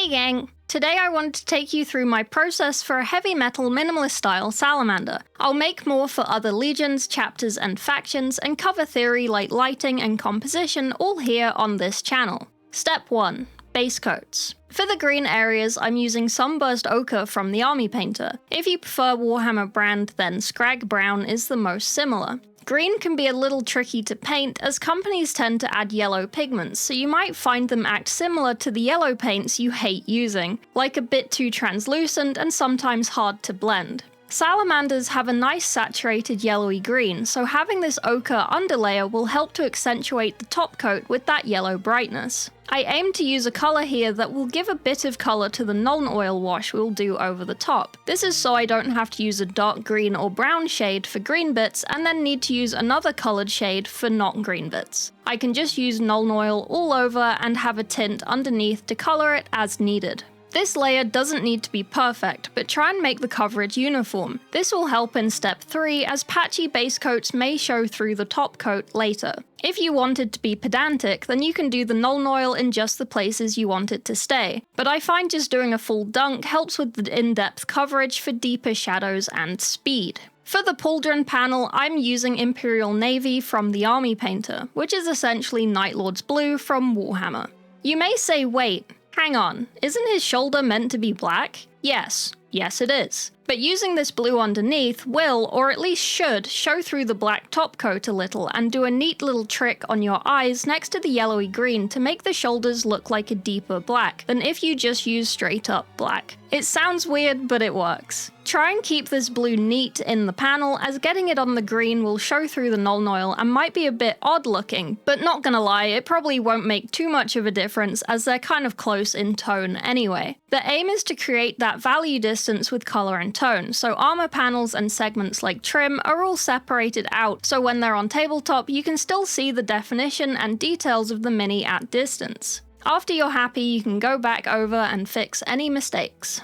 Hey gang! Today I wanted to take you through my process for a heavy metal minimalist style salamander. I'll make more for other legions, chapters, and factions, and cover theory like lighting and composition all here on this channel. Step 1. Base coats. For the green areas, I'm using Sunburst Ochre from the Army Painter. If you prefer Warhammer brand, then Scrag Brown is the most similar. Green can be a little tricky to paint as companies tend to add yellow pigments, so you might find them act similar to the yellow paints you hate using, like a bit too translucent and sometimes hard to blend. Salamanders have a nice saturated yellowy green, so having this ochre underlayer will help to accentuate the top coat with that yellow brightness. I aim to use a colour here that will give a bit of colour to the Nuln Oil wash we'll do over the top. This is so I don't have to use a dark green or brown shade for green bits and then need to use another coloured shade for not green bits. I can just use Nuln Oil all over and have a tint underneath to colour it as needed. This layer doesn't need to be perfect, but try and make the coverage uniform. This will help in step 3 as patchy base coats may show through the top coat later. If you wanted to be pedantic, then you can do the Nuln Oil in just the places you want it to stay, but I find just doing a full dunk helps with the in-depth coverage for deeper shadows and speed. For the pauldron panel, I'm using Imperial Navy from the Army Painter, which is essentially Night Lord's Blue from Warhammer. You may say, wait, hang on, isn't his shoulder meant to be black? Yes it is. But using this blue underneath will, or at least should, show through the black top coat a little and do a neat little trick on your eyes next to the yellowy green to make the shoulders look like a deeper black than if you just use straight up black. It sounds weird, but it works. Try and keep this blue neat in the panel, as getting it on the green will show through the Nuln Oil and might be a bit odd looking, but not gonna lie, it probably won't make too much of a difference as they're kind of close in tone anyway. The aim is to create that value distance with colour and tone, so armor panels and segments like trim are all separated out, so when they're on tabletop you can still see the definition and details of the mini at distance. After you're happy, you can go back over and fix any mistakes.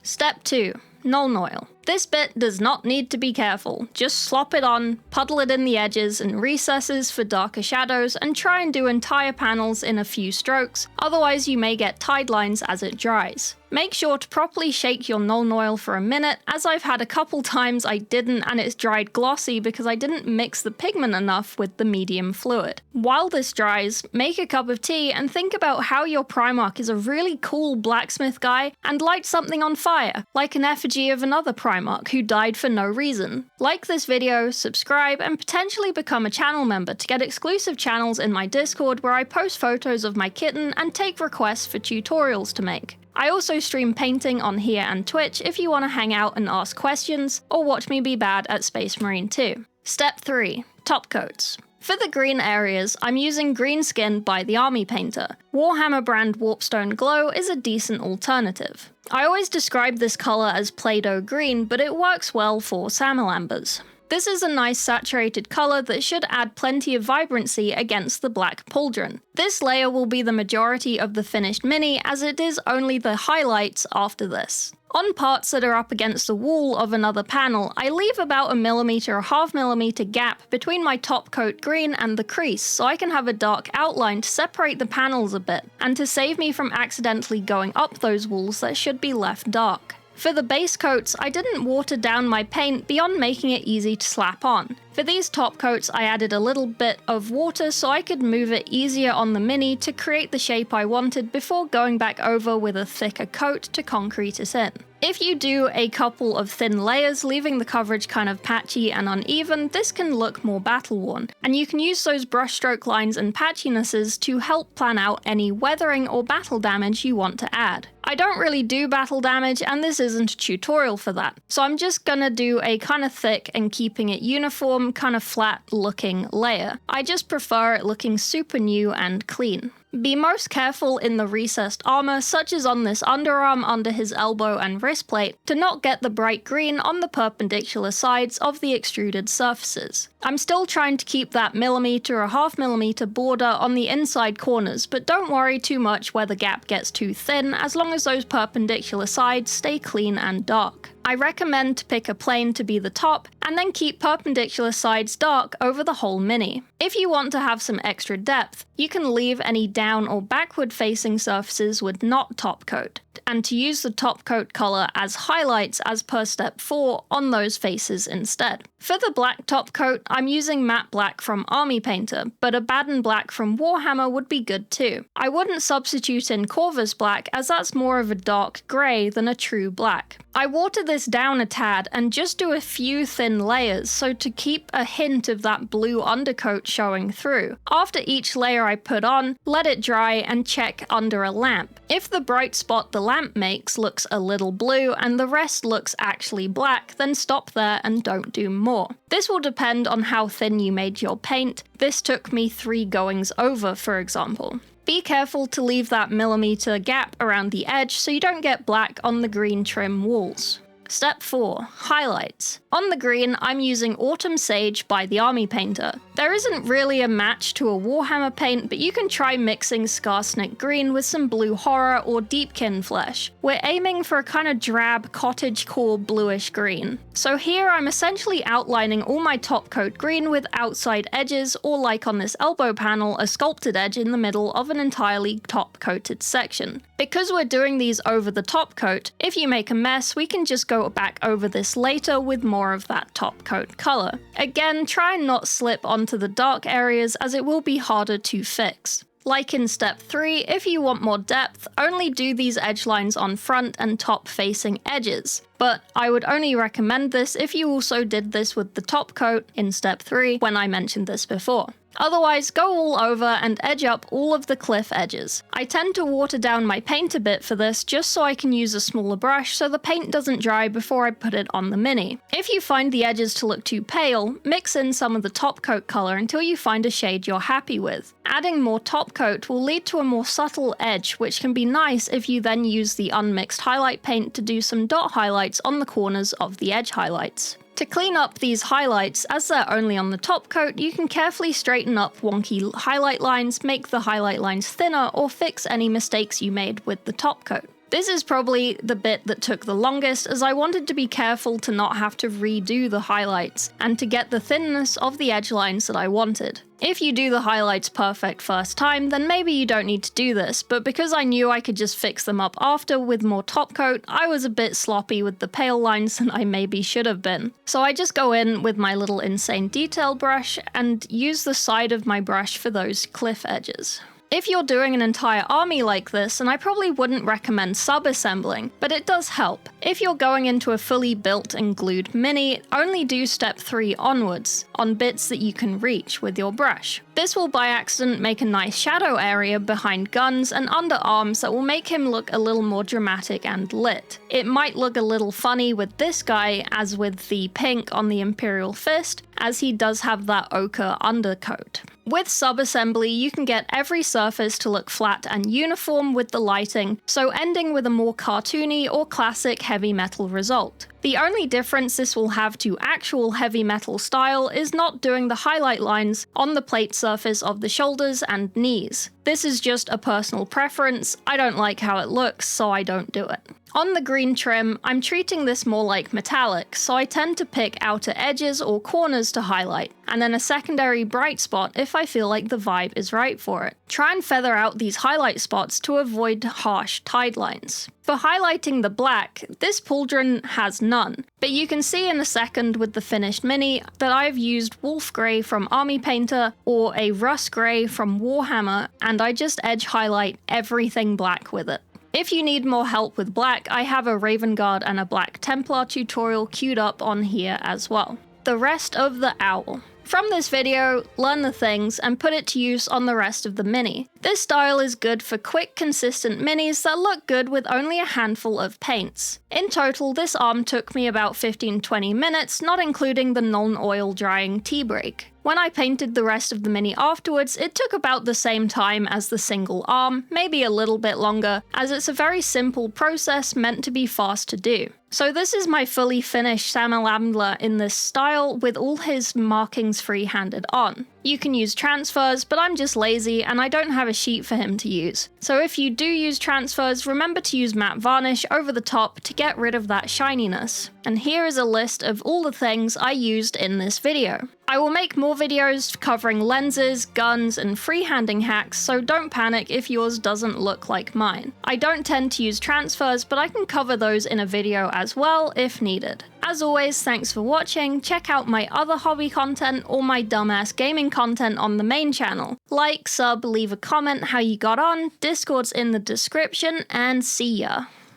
Step 2. Nuln Oil. This bit does not need to be careful, just slop it on, puddle it in the edges and recesses for darker shadows, and try and do entire panels in a few strokes, otherwise you may get tide lines as it dries. Make sure to properly shake your Nuln Oil for a minute, as I've had a couple times I didn't and it's dried glossy because I didn't mix the pigment enough with the medium fluid. While this dries, make a cup of tea and think about how your Primarch is a really cool blacksmith guy and light something on fire, like an effigy of another Primarch who died for no reason. Like this video, subscribe, and potentially become a channel member to get exclusive channels in my Discord where I post photos of my kitten and take requests for tutorials to make. I also stream painting on here and Twitch if you want to hang out and ask questions, or watch me be bad at Space Marine 2. Step 3. Top coats. For the green areas, I'm using Green Skin by the Army Painter. Warhammer brand Warpstone Glow is a decent alternative. I always describe this colour as Play-Doh green, but it works well for Salamanders. This is a nice saturated colour that should add plenty of vibrancy against the black pauldron. This layer will be the majority of the finished mini, as it is only the highlights after this. On parts that are up against the wall of another panel, I leave about a millimetre or half millimetre gap between my top coat green and the crease, so I can have a dark outline to separate the panels a bit, and to save me from accidentally going up those walls that should be left dark. For the base coats, I didn't water down my paint beyond making it easy to slap on. For these top coats, I added a little bit of water so I could move it easier on the mini to create the shape I wanted before going back over with a thicker coat to concrete it in. If you do a couple of thin layers, leaving the coverage kind of patchy and uneven, this can look more battle-worn, and you can use those brushstroke lines and patchinesses to help plan out any weathering or battle damage you want to add. I don't really do battle damage, and this isn't a tutorial for that, so I'm just gonna do a kind of thick and keeping it uniform, kind of flat looking layer. I just prefer it looking super new and clean. Be most careful in the recessed armor, such as on this underarm under his elbow and wrist plate, to not get the bright green on the perpendicular sides of the extruded surfaces. I'm still trying to keep that millimetre or half millimetre border on the inside corners, but don't worry too much where the gap gets too thin, as long as those perpendicular sides stay clean and dark. I recommend to pick a plane to be the top, and then keep perpendicular sides dark over the whole mini. If you want to have some extra depth, you can leave any down or backward facing surfaces with not top coat, and to use the top coat color as highlights as per step 4 on those faces instead. For the black top coat, I'm using matte black from Army Painter, but a Baden black from Warhammer would be good too. I wouldn't substitute in Corvus black, as that's more of a dark grey than a true black. I water this down a tad and just do a few thin layers so to keep a hint of that blue undercoat showing through. After each layer I put on, let it dry and check under a lamp. If the bright spot the lamp makes looks a little blue and the rest looks actually black, then stop there and don't do more. This will depend on how thin you made your paint. This took me 3 goings over, for example. Be careful to leave that millimeter gap around the edge so you don't get black on the green trim walls. Step 4. Highlights. On the green, I'm using Autumn Sage by the Army Painter. There isn't really a match to a Warhammer paint, but you can try mixing Scarsnick Green with some Blue Horror or Deepkin Flesh. We're aiming for a kind of drab cottagecore bluish green. So here I'm essentially outlining all my top coat green with outside edges, or like on this elbow panel, a sculpted edge in the middle of an entirely top coated section. Because we're doing these over the top coat, if you make a mess, we can just go back over this later with more of that top coat color. Again, try and not slip onto the dark areas, as it will be harder to fix. Like in step 3, if you want more depth, only do these edge lines on front and top facing edges. But I would only recommend this if you also did this with the top coat in step 3 when I mentioned this before. Otherwise, go all over and edge up all of the cliff edges. I tend to water down my paint a bit for this just so I can use a smaller brush so the paint doesn't dry before I put it on the mini. If you find the edges to look too pale, mix in some of the top coat color until you find a shade you're happy with. Adding more top coat will lead to a more subtle edge, which can be nice if you then use the unmixed highlight paint to do some dot highlights on the corners of the edge highlights. To clean up these highlights, as they're only on the top coat, you can carefully straighten up wonky highlight lines, make the highlight lines thinner, or fix any mistakes you made with the top coat. This is probably the bit that took the longest, as I wanted to be careful to not have to redo the highlights, and to get the thinness of the edge lines that I wanted. If you do the highlights perfect first time, then maybe you don't need to do this, but because I knew I could just fix them up after with more top coat, I was a bit sloppy with the pale lines than I maybe should have been. So I just go in with my little insane detail brush and use the side of my brush for those cliff edges. If you're doing an entire army like this, then I probably wouldn't recommend sub-assembling, but it does help. If you're going into a fully built and glued mini, only do step 3 onwards, on bits that you can reach with your brush. This will by accident make a nice shadow area behind guns and underarms that will make him look a little more dramatic and lit. It might look a little funny with this guy, as with the pink on the Imperial Fist, as he does have that ochre undercoat. With sub-assembly, you can get every surface to look flat and uniform with the lighting, so ending with a more cartoony or classic heavy metal result. The only difference this will have to actual heavy metal style is not doing the highlight lines on the plate surface of the shoulders and knees. This is just a personal preference. I don't like how it looks, so I don't do it. On the green trim, I'm treating this more like metallic, so I tend to pick outer edges or corners to highlight, and then a secondary bright spot if I feel like the vibe is right for it. Try and feather out these highlight spots to avoid harsh tide lines. For highlighting the black, this pauldron has none, but you can see in a second with the finished mini that I've used Wolf Grey from Army Painter or a Rust Grey from Warhammer, and I just edge highlight everything black with it. If you need more help with black, I have a Raven Guard and a Black Templar tutorial queued up on here as well. The rest of the owl. From this video, learn the things and put it to use on the rest of the mini. This style is good for quick, consistent minis that look good with only a handful of paints. In total, this arm took me about 15-20 minutes, not including the non-oil drying tea break. When I painted the rest of the mini afterwards, it took about the same time as the single arm, maybe a little bit longer, as it's a very simple process meant to be fast to do. So this is my fully finished Salamander in this style with all his markings free-handed on. You can use transfers, but I'm just lazy and I don't have a sheet for him to use. So if you do use transfers, remember to use matte varnish over the top to get rid of that shininess. And here is a list of all the things I used in this video. I will make more videos covering lenses, guns, and freehanding hacks, so don't panic if yours doesn't look like mine. I don't tend to use transfers, but I can cover those in a video as well if needed. As always, thanks for watching. Check out my other hobby content or my dumbass gaming content on the main channel. Like, sub, leave a comment how you got on, Discord's in the description, and see ya.